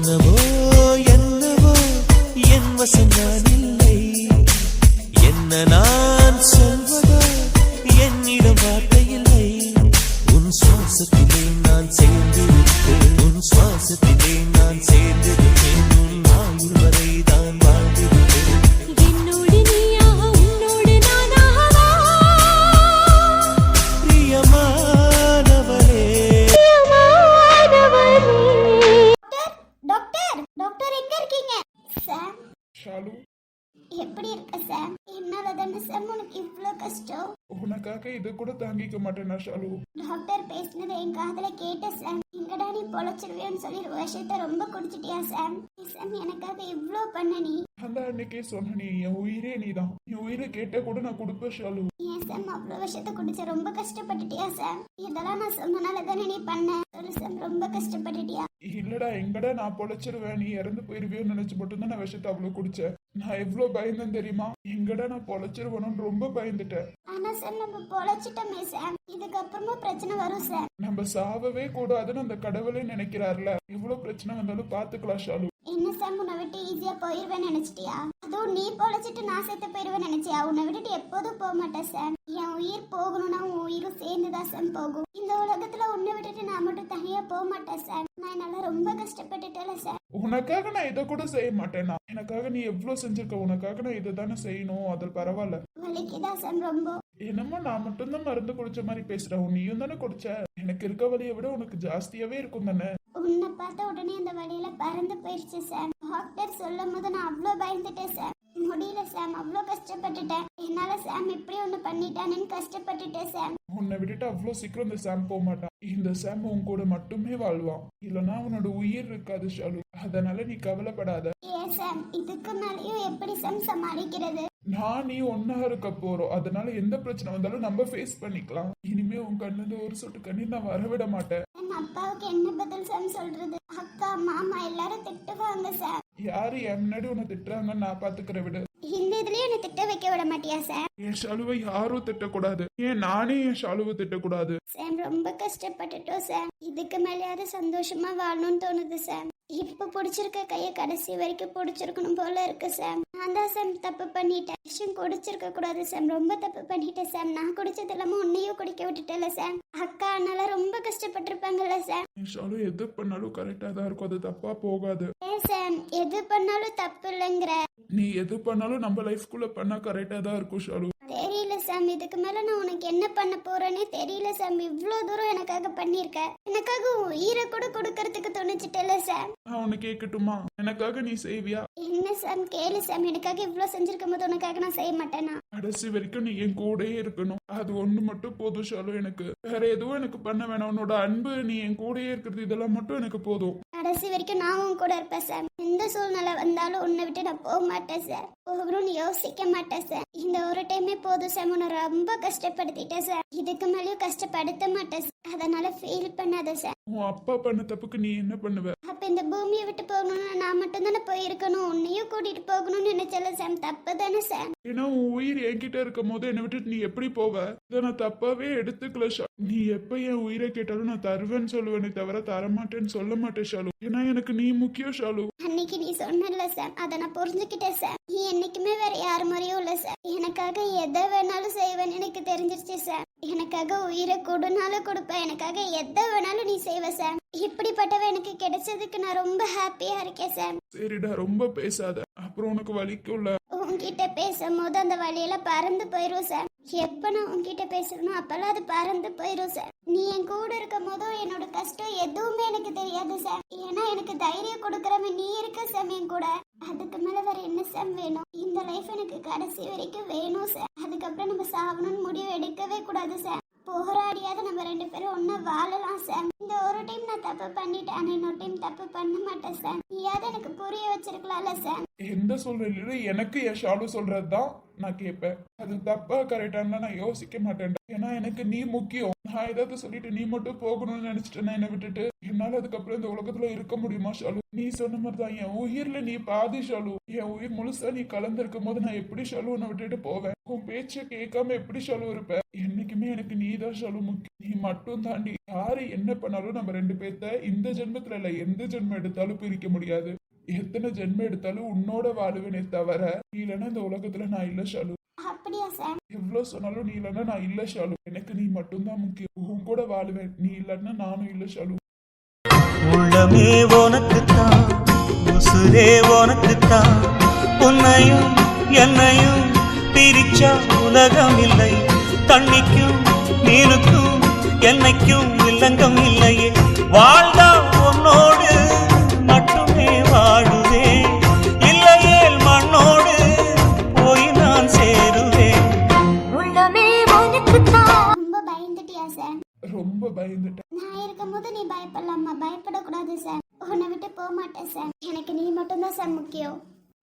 என்னவோ என்னவோ என் வசம் நான் இல்லை, என்ன நான் சொல்வதோ என்னிடம் வார்த்தை இல்லை. உன் சுவாசத்திலே நான் சேர்ந்திருப்பேன், உன் சுவாசத்திலே நான் சேர்ந்திருப்பேன், உன் ஆயுள் வரை தான் வாழ்ந்திருப்பேன். என்னோடு நீயாக உன்னோடு நானாகவா பிரியமானவரே. டாக்டர் டாக்டர் எங்க இருக்கீங்க? சாம் ஷாலு, எப்படி இருக்க சாம்? என்னால தானே சாம் உனக்கு இவ்ளோ கஷ்டம்? உனக்காக இது கூட தாங்கிக்க மாட்டேனா ஷாலு? டாக்டர் பேசினதை என் காதுல கேட்ட சாம். எங்கடா நீ பொழைச்சிருவேன்னு சொல்லி விஷயத்த ரொம்ப குடிச்சிட்டியா சாம்? சாம் எனக்காக இவ்ளோ பண்ண நீ. அந்த அன்னைக்கே சொன்ன நீ என் உயிரே நீதான், என் உயிரை கேட்ட கூட நான் கொடுப்பேன் ஷாலு. ஏன் சாம் அவ்வளோ விஷயத்த குடிச்ச ரொம்ப கஷ்டப்பட்டுட்டியா சாம்? இதெல்லாம் நான் சொன்னனால தானே நீ பண்ண. சொல்லு சாம், ரொம்ப கஷ்டப்பட்டுட்டியா? இல்லடா, எங்கடா நான் பொழைச்சிருவேன் நீ இறந்து போயிருவியோன்னு நினைச்சு மட்டும்தான் நான் விஷயத்த அவ்வளவு குடிச்சேன். நான் எவ்வளவு பயந்தேன் தெரியுமா? எங்கடா நான் பொழைச்சிருவேணும்னு ரொம்ப பயந்துட்டேன். ஆனா சார் நம்ம பொழைச்சிட்டோமே சாம், இதுக்கப்புறமா பிரச்சனை வரும் சார். நம்ம சாவவே கூடாதுன்னு அந்த கடவுளே நினைக்கிறாருல. எவ்வளவு பிரச்சனை வந்தாலும் பாத்துக்கலாம் ஷாலு. என்ன சாம், உன்னை விட்டு ஈஸியா போயிருவேன்னு நினைச்சிட்டியா? அதுவும் நீ பொழைச்சிட்டு நான் செத்து போயிருவேன்னு நினைச்சியா? உன்னை விட்டுட்டு எப்போதும் போக மாட்டேன் சார். என் உயிர் போகணும்னா உன் உயிரும் சேர்ந்துதான் சார் போகும். இந்த உலகத்துல உன்னை விட்டுட்டு நான் மட்டும் தனியா போக மாட்டேன் சார். நான் என்னால ரொம்ப கஷ்டப்பட்டுட்டேன் சார். உனக்காக நான் இதை கூட செய்ய மாட்டேனா? எனக்காக நீ எவ்வளவு செஞ்சிருக்க, உனக்காக நான் இதை தானே செய்யணும். அதில் பரவாயில்ல. வலிக்குதா சார் ரொம்ப? என்னமோ நான் மட்டும்தான் மருந்து குடிச்ச மாதிரி பேசுறேன், நீயும் தானே குடிச்ச. எனக்கு இருக்க வலியை விட உனக்கு ஜாஸ்தியாவே இருக்கும் தானே. உன்னை பார்த்த உடனே அந்த வழியில பறந்து போயிடுச்சு சார். டாக்டர் சொல்லும் போது நான் அவ்வளோ பயந்துட்டேன் சார். முடியல சாம், அவ்வளோ கஷ்டப்பட்டுட்டேன். என்னால சாம் இப்படி ஒண்ணு பண்ணிட்டானேன்னு கஷ்டப்பட்டுட்டேன் சாம். உன்னை விட்டுட்டு அவ்வளவு சீக்கிரம் இந்த சாம் போக மாட்டான். இந்த சாம் உன் கூட மட்டுமே வாழ்வான், இல்லனா உன்னோட உயிர் இருக்காது ஷாலு. அதனால நீ கவலைப்படாத. ஏன் சாம், இதுக்கு மேலேயும் எப்படி சாம் சமாளிக்கிறது? நான் நீ ஒன்னா இருக்க போறோம், அதனால எந்த பிரச்சனை வந்தாலும் நம்ம ஃபேஸ் பண்ணிக்கலாம். இனிமே உன் கண்ணுல ஒரு சொட்டு கண்ணீர் நான் வரவிட மாட்டேன். என் அப்பாவுக்கு என்ன பதில் சாம் சொல்றது? அக்கா மாமா எல்லாரும் திட்டுவாங்க சார். யாரு என் முன்னாடி உன்னை திட்டுறாங்கன்னு நான் பாத்துக்கிற விட. இந்த இதுலயும் என்ன திட்ட வைக்க விட மாட்டியா சார்? என் ஷாலுவை யாரும் திட்டக்கூடாது, ஏன் நானே என் ஷாலுவை திட்டக்கூடாது. சாம் ரொம்ப கஷ்டப்பட்டுட்டோம் சார். இதுக்கு மேலேயாவது சந்தோஷமா வாழணும்னு தோணுது சார். இப்ப பிடிச்சிருக்க கைய கடைசி வரைக்கும் பிடிச்சிருக்கணும் போல இருக்கு சாம். நான் தான் சாம் தப்பு பண்ணிட்டேன். விஷயம் குடிச்சிருக்க கூடாது சாம், ரொம்ப தப்பு பண்ணிட்டேன் சாம். நான் குடிச்சது இல்லாம உன்னையும் குடிக்க விட்டுட்டேல சாம். அக்கா அண்ணால ரொம்ப கஷ்டப்பட்டிருப்பாங்கல்ல சாம். என் ஷாலு எது பண்ணாலும் கரெக்டா தான் இருக்கும், அது தப்பா போகாது. ஏன் சாம் எது பண்ணாலும் தப்பு இல்லைங்கிற? நீ எது பண்ணாலும் நம்ம லைஃப்குள்ள பண்ணா கரெக்டா தான் இருக்கும் ஷாலு. தெரியல சாம், இதுக்கு மேல நான் உனக்கு என்ன பண்ண போறேன்னே தெரியல சாம். இவ்வளவு தூரம் எனக்காக பண்ணிருக்க, எனக்காக உயிரை கூட கொடுக்கறதுக்கு துணிச்சிட்டல சாம். நான் உன்னை கேட்கட்டுமா, எனக்காக நீ செய்வியா? என்ன சாம் கேளு சாம், எனக்காக இவ்வளவு செஞ்சிருக்கும் போது உனக்காக நான் செய்ய மாட்டேனா? கடைசி வரைக்கும் நீ என் கூடயே இருக்கணும், அது ஒண்ணு மட்டும் போதும் ஷாலு. எனக்கு வேற எதுவும் எனக்கு பண்ண வேணாம். உன்னோட அன்பு, நீ என் கூடயே இருக்கிறது, இதெல்லாம் மட்டும் எனக்கு போதும். கடைசி வரைக்கும் நான் உன் கூட இருப்பேன் சார். எந்த சூழ்நிலை வந்தாலும் உன்னை விட்டு நான் போக மாட்டேன் சார். போகணும்னு யோசிக்க மாட்டேன் சார். இந்த ஒரு டைமே போதும் சார். உன்னை ரொம்ப கஷ்டப்படுத்திட்டேன் சார். இதுக்கு மேலேயும் கஷ்டப்படுத்த மாட்டேன் சார். அதனால ஃபீல் பண்ணாத சார். உன் அப்பா பண்ண தப்புக்கு நீ என்ன பண்ணுவ? அப்ப இந்த பூமியை விட்டு போகணும்னா நான் மட்டும் தானே போயிருக்கணும். உன்னையும் கூட்டிட்டு போகணும்னு நினைச்சல சார். தப்பு தானே சார்? ஏன்னா உன் உயிர் என்கிட்ட இருக்கும் போது என்னை விட்டுட்டு நீ எப்படி போவ? இதை நான் தப்பாவே எடுத்துக்கல ஷாலு. நீ எப்ப என் உயிரை கேட்டாலும் நான் தருவேன்னு சொல்லுவேனே தவிர தரமாட்டேன்னு சொல்ல மாட்டேன் ஷாலு. ஏன்னா எனக்கு நீ முக்கியம் ஷாலு. அன்னைக்கு நீ சொன்னல சார், அதை நான் புரிஞ்சுக்கிட்டேன் சார். நீ என்னைக்குமே வேற யார் மாதிரியும் இல்ல சார். எனக்காக எதை வேணாலும் செய்வேன்னு எனக்கு தெரிஞ்சிருச்சு சார். எனக்காக உயிரை கொடுனாலும் கொடுப்பேன், எனக்காக எதை வேணாலும் நீ செய்வ சார். இப்படிப்பட்டவ எனக்கு கிடைச்சதுக்கு நான் ரொம்ப ஹாப்பியா இருக்கேன் சார். சரிடா, ரொம்ப பேசாத, அப்புறம் உனக்கு வலிக்கும்ல. உன்கிட்ட பேசும்போது அந்த வழியில பறந்து போயிரும் சார். எப்ப நான் உன்கிட்ட பேசணும் அப்பெல்லாம் அது பறந்து போயிரும் சார். நீ என் கூட இருக்கும் போதும் என்னோட கஷ்டம் எதுவுமே எனக்கு தெரியாது சார். ஏன்னா எனக்கு தைரியம் கொடுக்கறவன் நீ இருக்க சார் என் கூட. அதுக்கு மேல வேற என்ன சார் வேணும்? இந்த லைஃப் எனக்கு கடைசி வரைக்கும் வேணும் சார். அதுக்கப்புறம் நம்ம சாவணும்னு முடிவு எடுக்கவே கூடாது சார். போராடியாவது நம்ம ரெண்டு பேரும் ஒன்னா வாழலாம் சார். இந்த ஒரு டைம் நான் தப்பு பண்ணிட்டேன், ஆனா இன்னொரு டைம் தப்பு பண்ண மாட்டேன் சார். நீயாவது எனக்கு புரிய வச்சிருக்கலாம்ல சார். எந்த சூழ்நிலையில எனக்கு என் ஷாலு சொல்றதுதான் நான் கேட்பேன். அது தப்பா கரெக்டான நான் யோசிக்க மாட்டேன். ஏன்னா எனக்கு நீ முக்கியம். நான் ஏதாவது சொல்லிட்டு நீ மட்டும் போகணும்னு நினைச்சிட்டேன்னா என்னை விட்டுட்டு என்னால அதுக்கப்புறம் இந்த உலகத்துல இருக்க முடியுமா ஷாலு? நீ சொன்ன மாதிரிதான் என் உயிர்ல நீ பாதி ஷாலு. என் உயிர் முழுசா நீ கலந்துருக்கும் போது நான் எப்படி ஷாலு உன்னை விட்டுட்டு போவேன்? உன் பேச்ச கேட்காம எப்படி ஷாலு இருப்ப? என்னைக்குமே எனக்கு நீ தான் ஷாலு முக்கியம். நீ மட்டும் தாண்டி. யாரு என்ன பண்ணாலும் நம்ம ரெண்டு பேர்த்த இந்த ஜென்மத்துல இல்ல எந்த ஜென்மம் எடுத்தாலும் பிரிக்க முடியாது. எத்தனை ஜென்மம் எடுத்தாலும் உன்னோட வாழுவேனே தவிர நீ இல்லைன்னா இந்த உலகத்துல நான் இல்ல ஷாலு. அப்படியா சார்? எவ்வளவு சொன்னாலும் நீ இல்லைன்னா நான் இல்ல ஷாலு. எனக்கு நீ மட்டும்தான் முக்கியம். உன் கூட வாழுவேன். நீ இல்லைன்னா நானும் இல்ல ஷாலு. உள்ளமே உனக்குத்தான், உசுரே உனக்குத்தான். உன்னையும் என்னையும் பிரிச்சா உலகம் இல்லை. தண்ணிக்கும் மீனுக்கும் என்னைக்கும் வில்லங்கம் இல்லையே. வாழ்ந்தா உன்னோடு மட்டுமே வாழுவேன். இல்லையே மண்ணோடு போய் நான் சேருவேன். உள்ளமே உனக்குத்தான். ரொம்ப பயந்துட்டியா சார்? ரொம்ப பயந்துட்டேன். நான் இருக்கும்போது நீ பயப்படலாமா? பயப்படக்கூடாது சார். உன்னை விட்டு போக மாட்டேன் சார். எனக்கு நீ மட்டும்தான் சார் முக்கியம்.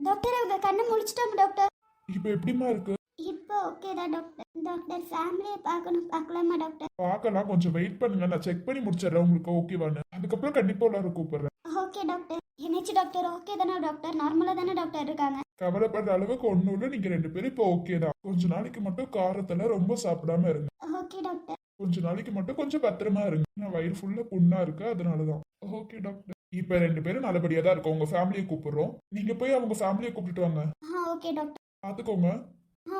டாக்டர் அவங்க கண்ணை முடிச்சிட்டாங்க டாக்டர். இப்ப எப்படிமா இருக்கு? இப்போ ஓகே தான் டாக்டர். டாக்டர் ஃபேமிலியை பார்க்கலாமா டாக்டர்? பார்க்கலாம், கொஞ்சம் வெயிட் பண்ணுங்க. நான் செக் பண்ணி முடிச்சிடறேன் உங்களுக்கு ஓகேவான்னு. அதுக்கப்புறம் கண்டிப்பா எல்லாரும் கூப்பிடுறேன். Okay doctor. என்னச்சு டாக்டர் ஓகே தானே டாக்டர்? நார்மலா தானே டாக்டர் இருக்காங்க? கவலைப்படுற அளவுக்கு ஒண்ணும் இல்ல. நீங்க ரெண்டு பேரும் இப்போ ஓகே தான். கொஞ்ச நாளைக்கு மட்டும் காரத்துல ரொம்ப சாப்பிடாம இருங்க. Okay doctor. கொஞ்ச நாளைக்கு மட்டும் கொஞ்சம் பத்திரமா இருங்க. நான் வயிறு ஃபுல்லா புண்ணா இருக்கு, அதனாலதான். Okay doctor. இப்ப ரெண்டு பேரும் நல்லபடியா தான் இருக்கும். உங்க ஃபேமிலியை கூப்பிடுறோம். நீங்க போய் அவங்க ஃபேமிலியை கூப்பிட்டு வாங்க. Okay doctor. பாத்துக்கோங்க.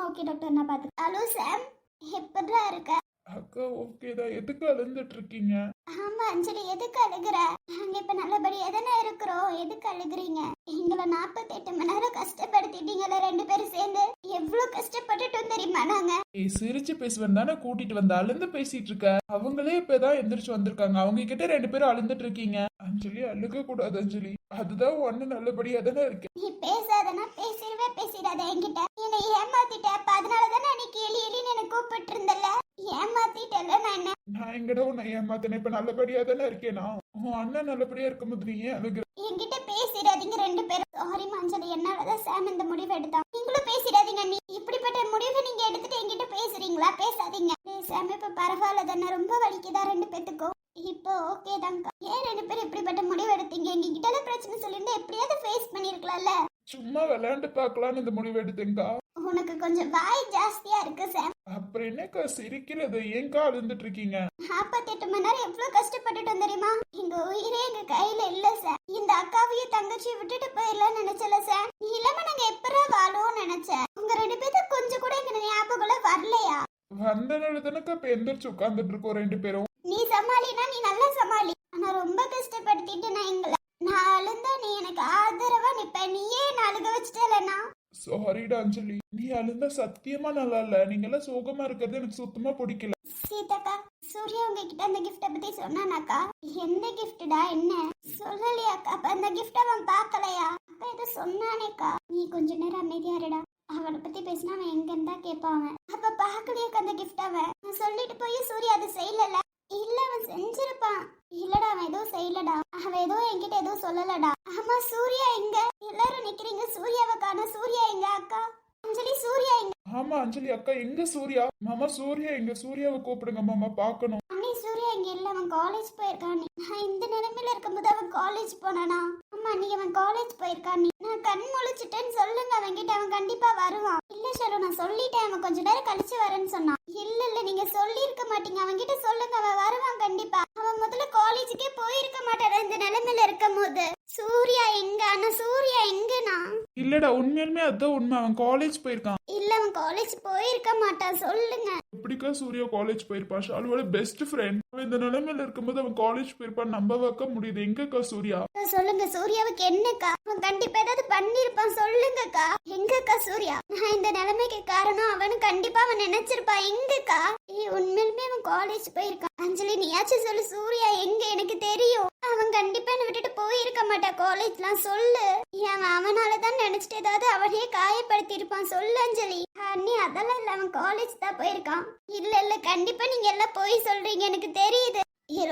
ஓகே டாக்டர் நான் பாத்து. ஹலோ சாம், எப்படிடா இருக்க? அக்கா ஓகே தான். எதுக்கு அழுந்துட்டு இருக்கீங்க? ஆமா அஞ்சலி, எதுக்கு அழுகுற? நாங்க இப்ப நல்லபடியா தானே இருக்கிறோம். எதுக்கு அழுகுறீங்க? எங்களை 48 மணி நேரம் கஷ்டப்படுத்திட்டீங்கல்ல ரெண்டு பேரும் சேர்ந்து. எவ்வளவு கஷ்டப்பட்டுட்டோம் தெரியுமா நாங்க? சிரிச்சு பேசுவேன் தானே கூட்டிட்டு வந்த. அழுந்து பேசிட்டு இருக்க. அவங்களே இப்பதான் எந்திரிச்சு வந்திருக்காங்க. அவங்க கிட்ட ரெண்டு பேரும் அழுந்துட்டு இருக்கீங்க. அஞ்சலி அழுக கூடாது அஞ்சலி. அதுதான் ஒண்ணு நல்லபடியா தானே இருக்கு. நீ பேசாதனா பேசிடாத என்கிட்ட. என்னை ஏமாத்திட்ட. அப்ப அதனாலதான் அன்னைக்கு எலின்னு எனக்கு கூப்பிட்டு இருந்தல. ஏமாத்திட்டல நான். நான் எங்கடா உன்னை ஏமாத்தினேன்? இப்ப நல்லபடியா தானே இருக்கேனா? உன் அண்ணன் நல்லபடியா இருக்கும்போது நீ ஏன் அழுகுற? என்கிட்ட பேசிடாதீங்க ரெண்டு பேரும். சாரி மஞ்சள், என்னாலதான் சாம் இந்த முடிவு எடுத்தான். நீங்களும் பேசிடாதீங்க. நீ இப்படிப்பட்ட முடிவை நீங்க எடுத்துட்டு என்கிட்ட பேசுறீங்களா? பேசாதீங்க. சாம் இப்ப பரவாயில்ல தானே? ரொம்ப வலிக்குதா ரெண்டு பேத்துக்கும்? இப்போ ஓகே தான்க்கா. ஏன் ரெண்டு பேரும் இப்படிப்பட்ட முடிவு எடுத்தீங்க? எங்ககிட்ட பிரச்சனை சொல்லிட்டு எப்படியாவது ஃபேஸ் பண்ணிருக்கலாம்ல. சும்மா விளையாண்டு பாக்கலான்னு இந்த முடிவு எடுத்தேங்கா. உனக்கு கொஞ்சம் வாய் ஜாஸ்தியா இருக்கு சாம். அப்புறம் என்னக்கா சிரிக்கிறது? ஏங்கா அழுந்துட்டு இருக்கீங்க? 48 மணி நேரம் எவ்வளவு கஷ்டப்பட்டுட்டோம் தெரியுமா? எங்க உயிரே எங்க கையில இல்ல சார். இந்த அக்காவையும் தங்கச்சியை விட்டுட்டு போயிடலாம் நினைச்சல சார். நீ இல்லாம நாங்க எப்படா வாழுவோம் நினைச்சேன். உங்க ரெண்டு பேருக்கு கொஞ்சம் கூட எங்க ஞாபகம் வரலையா? வந்தனால தானக்கா இப்ப எந்திரிச்சு உட்கார்ந்துட்டு இருக்கோம் ரெண்டு பேரும். நீ சமாளினா நீ நல்லா சமாளி. ஆனா ரொம்ப கஷ்டப்படுத்திட்டு நான் எங்களை. நான் அழுந்தா நீ எனக்கு ஆதரவா நிப்ப. நீயே நான் அழுக வச்சுட்டலனா. சாரிடா அஞ்சலி. நீ அழுந்தா சத்தியமா நல்லா இல்ல. நீங்க எல்லாம் சோகமா இருக்கிறது எனக்கு சுத்தமா பிடிக்கல. சீதாக்கா, சூர்யா உங்ககிட்ட அந்த கிஃப்ட பத்தி சொன்னானாக்கா? எந்த கிஃப்டடா? என்ன சொல்லலையாக்கா? அப்ப அந்த கிஃப்ட் அவன் பாக்கலையா? அப்ப ஏதோ சொன்னானேக்கா. நீ கொஞ்ச நேரம் அமைதியா இருடா. அவனை பத்தி பேசினா அவன் எங்க இருந்தா கேட்பான். அப்ப பாக்கலையாக்கா அந்த கிஃப்ட்? அவன் நான் சொல்லிட்டு போய் சூர்யா அதை செய்யல. இல்ல அவன் செஞ்சிருப்பான். இல்லடா அவன் ஏதோ செய்யலடா. அவன் ஏதோ என்கிட்ட ஏதோ சொல்லலடா. ஆமா சூர்யா எங்க? எல்லாரும் நிக்கிறீங்க. சூர்யாவை காணோம். சூர்யா எங்க? அக்கா அஞ்சலி, சூர்யா எங்க? ஆமா அஞ்சலி அக்கா, எங்க சூர்யா? மாமா சூர்யா எங்க? சூர்யாவை கூப்பிடுங்க மாமா, பாக்கணும். அண்ணி சூர்யா இங்க இல்ல. அவன் காலேஜ் போயிருக்கான். நான் இந்த நிலைமையில இருக்கும்போது அவன் காலேஜ் போனானா? ஆமா நீ அவன் காலேஜ் போயிருக்கான். நான் கண் முழிச்சிட்டேன்னு சொல்லுங்க அவன் கிட்ட. அவன் கண்டிப்பா வருவான். இல்ல ஷாலு நான் சொல்லிட்டேன். அவன் கொஞ்ச நேரம் கழிச்சு வரேன்னு சொன்னான். இல்ல நீங்க சொல்லி இருக்க மாட்டீங்க. அவன் கிட்ட சொல்லுங்க அவன் வருவான் கண்டிப்பா. அவன் முதல்ல காலேஜுக்கே போயிருக்க மாட்டான் இந்த நிலைமையில இருக்கும் போது. சூர்யா எங்க? ஆனா சூர்யா எங்கனா? இல்லடா உண்மையுமே அதான் உண்மை. அவன் காலேஜ் போயிருக்கான். இல்ல அவன் காலேஜ் போயிருக்க மாட்டான். சொல்லுங்க. எப்படிக்கா சூர்யா காலேஜ் போயிருப்பான்? ஷாலுவோட பெஸ்ட் ஃப்ரெண்ட். அவன் இந்த நிலைமையில இருக்கும்போது அவன் காலேஜ் போயிருப்பான் நம்ப வைக்க முடியுது. எங்கக்கா சூர்யா? சொல்லுங்க சூர்யாவுக்கு என்னக்கா? அவன் கண்டிப்பா ஏதாவது பண்ணிருப்பான். சொல்லுங்கக்கா. எங்கக்கா சூர்யா? நான் இந்த நிலைமைக்கு காரணம் அவனு. கண்டிப்பா அவன் நினைச்சிருப்பான். எங்கக்கா? உண்மையிலுமே அவன் காலேஜ் போயிருக்கான். அஞ்சலி நீயாச்சும் சொல்லு. சூர்யா எங்க? எனக்கு தெரியும். அவன் கண்டிப்பா என்ன விட்டுட்டு போயிருக்க மாட்டான் காலேஜ்லாம். சொல்லு. அவன் அவனாலதான் நினைச்சிட்டு ஏதாவது அவனையே காயப்படுத்தி இருப்பான். சொல்லு அஞ்சலி. அண்ணி அதெல்லாம் இல்ல. அவன் காலேஜ் தான் போயிருக்கான். இல்ல கண்டிப்பா நீங்க எல்லாம் போய் சொல்றீங்க. எனக்கு தெரியுது.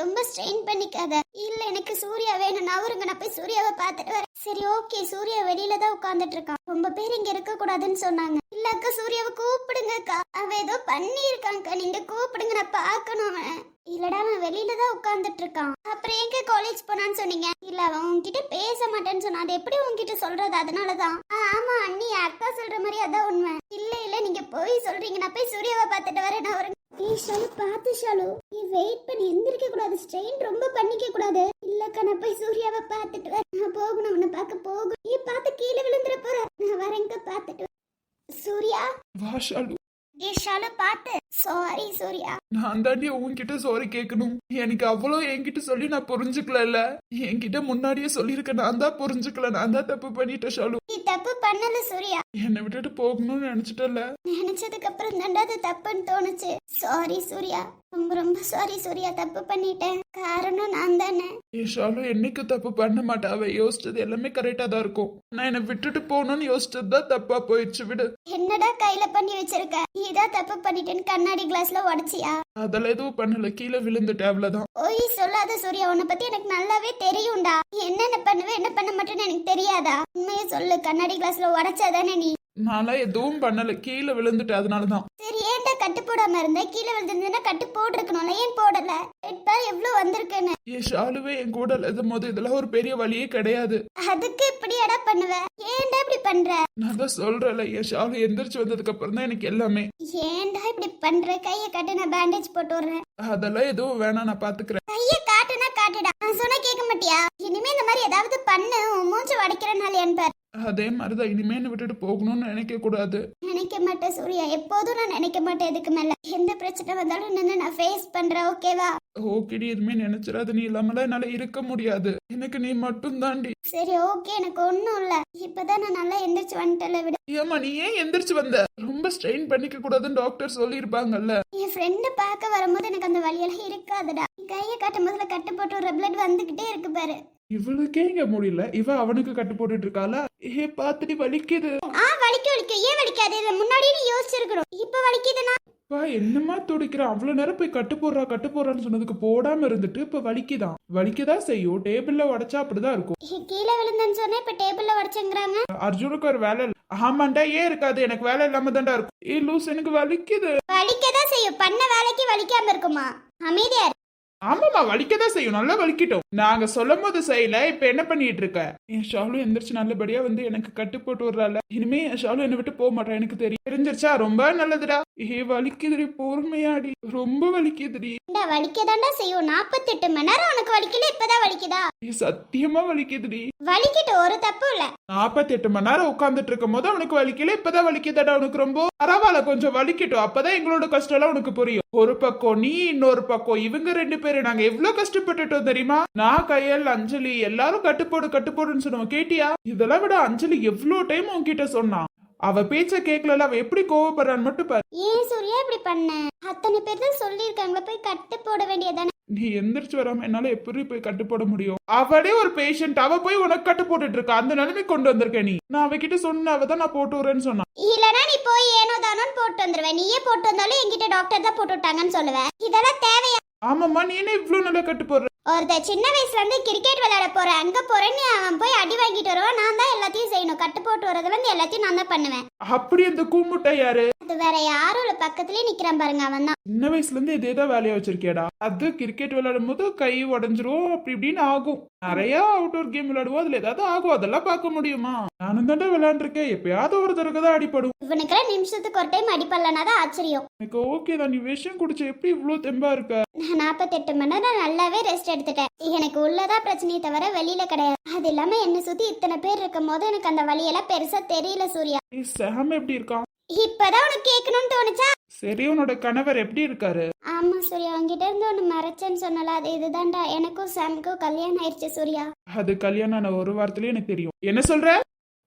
ரொம்ப ஸ்ட்ரெயின் பண்ணிக்காத. இல்ல எனக்கு சூர்யா வேணும். நான் நான் போய் சூர்யாவை பார்த்துட்டு வரேன். சரி ஓகே, சூர்யா வெளியில தான் உட்கார்ந்துட்டு இருக்கான். ரொம்ப பேர் இங்க இருக்க கூடாதுன்னு சொன்னாங்க. இல்ல அக்கா, சூர்யாவை கூப்பிடுங்கக்கா. அவன் ஏதோ பண்ணி இருக்காங்கக்கா, நீங்க கூப்பிடுங்க, நான் பார்க்கணும் அவன். இல்லடா, அவன் வெளியில தான் உட்கார்ந்துட்டு இருக்கான். அப்புறம் எங்க காலேஜ் போனான்னு சொன்னீங்க? இல்ல, அவன் உன்கிட்ட பேச மாட்டேன்னு சொன்னான். அது எப்படி உன்கிட்ட சொல்றது? அதனாலதான். ஆமா அண்ணி, அக்கா சொல்ற மாதிரி அதான் உண்மை. இல்ல இல்ல, நீங்க போய் சொல்றீங்க. நான் போய் சூர்யாவை பார்த்துட்டு வரேன். நான் ஒரு ஷாலு பார்த்து ஷாலு, நீ வெயிட் பண்ணி எந்திரிக்க கூடாது, ஸ்ட்ரெயின் ரொம்ப பண்ணிக்க கூடாது. இல்லக்கா, நான் போய் சூர்யாவை பார்த்துட்டு வரேன். நான் போகணும், அவனை பார்க்க போகணும். நீ பார்த்து கீழே விழுந்துற போற. நான் வரேங்க, பார்த்துட்டு வரேன். சூர்யா, வா ஷாலு. ஷாலு பார்த்து. சாரி சூர்யா. நான் தாண்டி உன்கிட்ட சாரி கேட்கணும். எனக்கு அவ்வளோ என்கிட்ட சொல்லி நான் புரிஞ்சுக்கல. என்கிட்ட முன்னாடியே சொல்லியிருக்க, நான் தான் புரிஞ்சுக்கல. நான் தான் தப்பு பண்ணிட்டேன் ஷாலு. நீ தப்பு பண்ணல சூர்யா. என்னை விட்டுட்டு போகணும்னு நினைச்சிட்டல. நினைச்சதுக்கு அப்புறம் தாண்டா அது தப்புன்னு தோணுச்சு. சாரி சூர்யா, ரொம்ப ரொம்ப சாரி சூர்யா, தப்பு பண்ணிட்டேன். காரணம் நான் தானே. ஷாலு என்னைக்கு தப்பு பண்ண மாட்டா. அவ யோசிச்சது எல்லாமே கரெக்டா தான் இருக்கும். நான் என்னை விட்டுட்டு போகணும்னு யோசிச்சது தான் தப்பா போயிடுச்சு. விடு. என்னடா கையில பண்ணி வச்சிருக்க? நீதான் தப்பு பண்ணிட்டேன்னு கண்ணாடி கிளாஸ்ல உடைச்சியா? அதெல்லாம் எதுவும் பண்ணல, கீழே விழுந்துட்டேன், அவ்வளவுதான். ஓய் சொல்லாத சூர்யா, உன்னை பத்தி எனக்கு நல்லாவே தெரியும்டா. நீ என்னென்ன பண்ணுவே என்ன பண்ண மாட்டேன்னு எனக்கு தெரியாதா? உண்மையை சொல்லு, கண்ணாடி கிளாஸ்ல உடைச்சாதானே நீ? நான்லாம் எதுவும் பண்ணல, கீழே விழுந்துட்டேன், அதனாலதான். சரி, ஏன்டா கட்டு போடாம இருந்த? கீழே விழுந்திருந்தா கட்டு போட்டிருக்கணும்ல, ஏன் போடல? பாரு எவ்வளவு வந்திருக்குன்னு. ஷாலுவே என் கூட இல்லாத போது இதெல்லாம் ஒரு பெரிய வழியே கிடையாது. அதுக்கு இப்படி எடா பண்ணுவ? ஏன்டா இப்படி பண்ற? நான் தான் சொல்றேன்ல, என் ஷாலு எந்திரிச்சு வந்ததுக்கு அப்புறம் தான் எனக்கு எல்லாமே. ஏன்டா இப்படி பண்ற? கைய காட்டு, நான் பேண்டேஜ் போட்டு விடுறேன். அதெல்லாம் எதுவும் வேணாம், நான் பாத்துக்கிறேன். கைய காட்டுனா காட்டுடா, நான் சொன்னா கேட்க மாட்டியா? இனிமே இந்த மாதிரி ஏதாவது பண்ணு, உன் மூஞ்சி உடைக்கிறனால என்பார். அதே மாதிரிதான், இனிமே என்னை விட்டுட்டு போகணும்னு நினைக்க கூடாது. நினைக்க மாட்டேன் சூர்யா, எப்போதும் நான் நினைக்க மாட்டேன். இதுக்கு மேல எந்த பிரச்சனை வந்தாலும் நின்று நான் ஃபேஸ் பண்றேன், ஓகேவா? ஓகேடி, எதுவுமே நினைச்சிடாது. நீ இல்லாமலாம் என்னால இருக்க முடியாது. எனக்கு நீ மட்டும் தாண்டி. சரி ஓகே, எனக்கு ஒண்ணும் இல்ல. இப்பதான் நான் நல்லா எந்திரிச்சு வந்துட்டல. விட. ஏமா நீ ஏன் எந்திரிச்சு வந்த? ரொம்ப ஸ்ட்ரெயின் பண்ணிக்க கூடாதுன்னு டாக்டர் சொல்லியிருப்பாங்கல்ல. என் ஃப்ரெண்டு பார்க்க வரும்போது எனக்கு அந்த வழியெல்லாம் இருக்காதுடா. கையை காட்டும் போதுல கட்டு போட்டு ஒரு பிளட் வந்துகிட்டே இருக்கு பாரு. இவளுக்கே இங்க முடியல, இவ அவனுக்கு கட்டு போட்டுட்டு இருக்காளா? ஏ பாத்துடி வலிக்குது. வலிக்க ஏன் வலிக்காது? இத முன்னாடியே நீ யோசிச்சிருக்கணும். இப்ப வலிக்குதுன்னா என்னமா துடிக்கிறான்? அவ்வளவு நேரம் போய் கட்டு போடுறான்னு சொன்னதுக்கு போடாம இருந்துட்டு இப்ப வலிக்குதான். வலிக்கதான் செய்யும். டேபிள்ல உடைச்சா அப்படிதான் இருக்கும். கீழே விழுந்தேன்னு சொன்னா இப்ப டேபிள்ல உடைச்சங்கிறாங்க. அர்ஜுனுக்கு ஒரு வேலை இல்ல. ஆமாண்டா, ஏன் இருக்காது? எனக்கு வேலை இல்லாம தான்டா இருக்கும். ஏ லூஸ், எனக்கு வலிக்குது. வலிக்கதான் செய்யும். பண்ண வேலைக்கு வலிக்காம இருக்குமா? அமைதியா இரு. ஆமாமா, வலிக்கதான் செய்யும். நல்லா வலிக்கிட்டோம். நாங்க சொல்லும் போது செய்யல. இப்ப என்ன பண்ணிட்டு இருக்க? என் ஷாலு எந்திரிச்சு நல்லபடியா வந்து எனக்கு கட்டு போட்டு விடுறாள். இனிமே என் ஷாலு என்னை விட்டு போக மாட்டான், எனக்கு தெரியும். தெரிஞ்சிருச்சா? ரொம்ப நல்லதுடா. வலிக்குதுடி, பொறுமையாடி. ரொம்ப வலிக்குதுடி. வலிக்கதாண்டா செய்யும். 48 மணி நேரம் உனக்கு வலிக்கல, இப்பதான் வலிக்குதா? சத்தியமா வலிக்குதுடி. வலிக்கிட்டு ஒரு தப்பு இல்ல. 48 மணி நேரம் உட்கார்ந்துட்டு இருக்கும் போது அவனுக்கு வலிக்கல, இப்பதான் வலிக்குதாடா உனக்கு? ரொம்ப பரவாயில்ல, கொஞ்சம் வலிக்கட்டும். அப்பதான் எங்களோட கஷ்டம் எல்லாம் உனக்கு புரியும். ஒரு பக்கம் நீ, இன்னொரு பக்கம் இவங்க 2 பேரும். நாங்க எவ்வளவு கஷ்டப்பட்டுட்டோம் தெரியுமா? நான், கையல், அஞ்சலி எல்லாரும் கட்டுப்போடுன்னு சொன்னோம். கேட்டியா? இதெல்லாம் விட அஞ்சலி எவ்வளவு டைம் உன்கிட்ட சொன்னா. அவ பேச்ச கேட்கல. அவ எப்படி கோவப்படுறான்னு மட்டும் பாரு. ஏன் சூர்யா இப்படி பண்ண? அத்தனை பேர் தான் சொல்லிருக்காங்களா, போய் கட்டு போட வேண்டியதானே? நீ எந்திரிச்சு வராம என்னால எப்படி போய் கட்டு போட முடியும்? அவளே ஒரு பேஷண்ட், அவ போய் உனக்கு கட்டு போட்டுட்டு இருக்கா. அந்த நிலைமை கொண்டு வந்திருக்க நீ. நான் அவகிட்ட சொன்ன, அவதான் நான் போட்டு வரேன்னு சொன்னா. இல்லனா நீ போய் ஏனோ தானோன்னு போட்டு வந்துருவேன். நீயே போட்டு வந்தாலும் என்கிட்ட டாக்டர் தான் போட்டு விட்டாங்கன்னு சொல்லுவேன். இதெல்லாம் தேவையா? ஆமாம்மா, நீ என்ன இவ்வளவு நல்லா கட்டு போடுற? ஒருத்த சின்ன வயசுல இருந்து கிரிக்கெட் விளையாட போறேன், அங்க போறேன்னு அவன் போய் அடி வாங்கிட்டு வருவான். நான் தான் எல்லாத்தையும் செய்யணும். கட்டு போட்டு வரதுல இருந்து எல்லாத்தையும் நான் தான் பண்ணுவேன். அப்படி அந்த கூமுட்டை யாரு? அது வேற யாரும் இல்ல, பக்கத்துலயே நிக்கிறான் பாருங்க, அவன் தான். சின்ன வயசுல இருந்து இதேதான் வேலையா வச்சிருக்கேடா. அது கிரிக்கெட் விளையாடும் போது கை உடஞ்சிரும், அப்படி இப்படின்னு ஆகும். நிறைய அவுட்டோர் கேம் விளையாடுவோம், அதுல ஏதாவது ஆகும். அதெல்லாம் பார்க்க முடியுமா? நானும் தாண்டா விளையாண்டுருக்கேன். எப்பயாவது ஒரு தடவை தான் அடிப்படும். இவனுக்கெல்லாம் நிமிஷத்துக்கு ஒரு டைம் அடிப்படலனா தான் ஆச்சரியம். எனக்கு ஓகே தான். நீ விஷயம் குடிச்ச எப்படி இவ்வளவு தெம்பா இருக்க? நான் 48 மணி நேரம் நல்லாவே ரெஸ்ட் எடுத்துட்டேன். எனக்கு உள்ளதா பிரச்சனையை தவிர வெளியில கிடையாது. அது இல்லாம என்ன சுத்தி இத்தனை பேர் இருக்கும் போது எனக்கு அந்த வழியெல்லாம் பெருசா தெரியல சூர்யா. சாம் எப்படி இருக்கான்? இப்பதான் உனக்கு கேட்கணும்னு தோணுச்சா? சரி, உன்னோட கணவர் எப்படி இருக்காரு? ஆமா சூர்யா, உங்ககிட்ட இருந்து ஒண்ணு மறைச்சேன்னு சொன்னல, அது இதுதான்டா. எனக்கும் சாமுக்கும் கல்யாணம் ஆயிடுச்சு சூர்யா. அது கல்யாணம் ஆன ஒரு வாரத்திலேயே எனக்கு தெரியும். என்ன சொல்ற?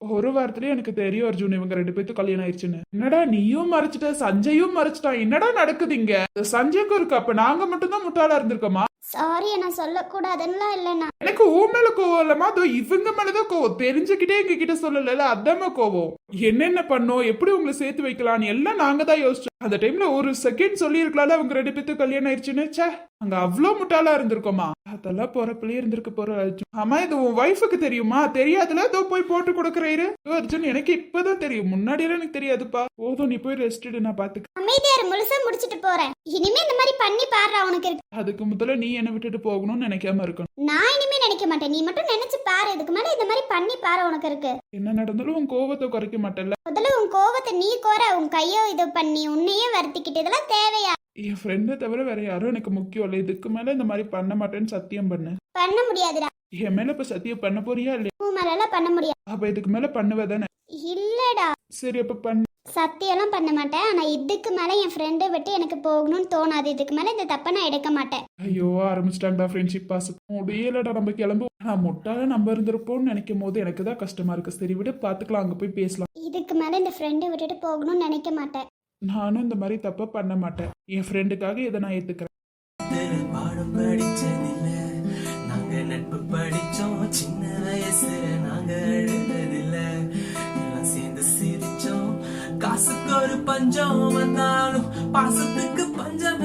ஒரு வாரத்திலேயே எனக்கு தெரியும் அர்ஜுன், இவங்க 2 பேத்துக்கு கல்யாணம் ஆயிடுச்சுன்னு. என்னடா நீயும் மறைச்சிட்ட, சஞ்சயும் மறைச்சிட்டான். என்னடா நடக்குது இங்க? சஞ்சய்க்கும் இருக்கு. அப்ப நாங்க மட்டும் தான் முட்டாளா இருந்திருக்கோமா? சாரி, நான் சொல்லக்கூடாதுன்னா இல்லைண்ணா. எனக்கு ஊ மேல கோவம் இல்லமா, அதோ இவங்க மேலதான் கோவம். தெரிஞ்சுக்கிட்டே எங்க கிட்ட சொல்லல, அதாம கோவம். என்னென்ன பண்ணோம், எப்படி உங்களை சேர்த்து வைக்கலாம்னு எல்லாம் நாங்க தான் யோசிச்சோம். அந்த டைம்ல ஒரு செகண்ட் சொல்லியிருக்கலாம்ல அவங்க 2 பேத்துக்கு கல்யாணம் ஆயிடுச்சுன்னு. ச்சே, அங்க அவ்வளோ முட்டாளா இருந்திருக்கோமா? அதெல்லாம் போறப்பிலே இருந்திருக்க போற அர்ஜுன். ஆமா, இது உன் ஒய்ஃபுக்கு தெரியுமா? தெரியாதுல, இதோ போய் போட்டு கொடுக்குறாரு. அர்ஜுன், எனக்கு இப்பதான் தெரியும், முன்னாடியெல்லாம் எனக்கு தெரியாதுப்பா. போதும், நீ போய் ரெஸ்ட் எடு, நான் பாத்துக்க. அமைதியார், முழுசா முடிச்சிட்டு போறேன். இனிமே இந்த மாதிரி பண்ணி பாரு, உனக்கு இருக்கு. அதுக்கு முதல்ல நீ என்ன விட்டுட்டு போகணும்னு நினைக்காம இருக்கணும். நான் இனிமே நினைக்க மாட்டேன், நீ மட்டும் நினைச்சு பாரு. இதுக்கு மேல இந்த மாதிரி பண்ணி பாரு, உனக்கு இருக்கு. என்ன நடந்தாலும் உன் கோவத்தை குறைக்க மாட்டேல்ல. முதல்ல உன் கோவத்தை நீ கோர, உன் கையோ இதை பண்ணி உன்னையே வருத்திக்கிட்டு, இதெல்லாம் தேவையா? என் ஃப்ரெண்டை தவிர வேற யாரும் எனக்கு முக்கியம் இல்லை. இதுக்கு மேல இந்த மாதிரி பண்ண மாட்டேன்னு சத்தியம் பண்ணு. பண்ண முடியாதுடா. என் மேல இப்ப சத்தியம் பண்ண போறியா இல்லையா? உன் மேலாம் பண்ண முடியாது. அப்ப இதுக்கு மேல பண்ணுவதானே? இல்லடா, சரி, அப்ப பண்ணு. சத்தியெல்லாம் பண்ண மாட்டேன். ஆனா இதுக்கு மேல என் ஃப்ரெண்டை விட்டு எனக்கு போகணும்னு தோணாது. இதுக்கு மேல இந்த தப்பை நான் எடுக்க மாட்டேன். ஐயோ, ஆரம்பிச்சிட்டாங்கடா ஃப்ரெண்ட்ஷிப் பாஸ். முடியலடா, நம்ம கிளம்புவோம். நான் முட்டால நம்ம இருந்திருப்போம்னு நினைக்கும் போது எனக்கு தான் கஷ்டமா இருக்கு. சரி விட, பாத்துக்கலாம், அங்க போய் பேசலாம். இதுக்கு மேல இந்த ஃப்ரெண்டை விட்டுட்டு போகணும்னு நினைக்க மாட்டேன். நானும் இந்த மாதிரி தப்ப பண்ண மாட்டேன். என் ஃப்ரெண்டுக்காக இதை நான் ஏத்துக்கிறேன். பாடம் படிச்சதில்ல, நாங்க நட்பு படிச்சோம். சின்ன வயசுல நாங்க அழுந்ததில்ல, எல்லாம் சேர்ந்து சிரிச்சோம். காசுக்கு ஒரு பஞ்சம் வந்தாலும் பாசத்துக்கு பஞ்சம்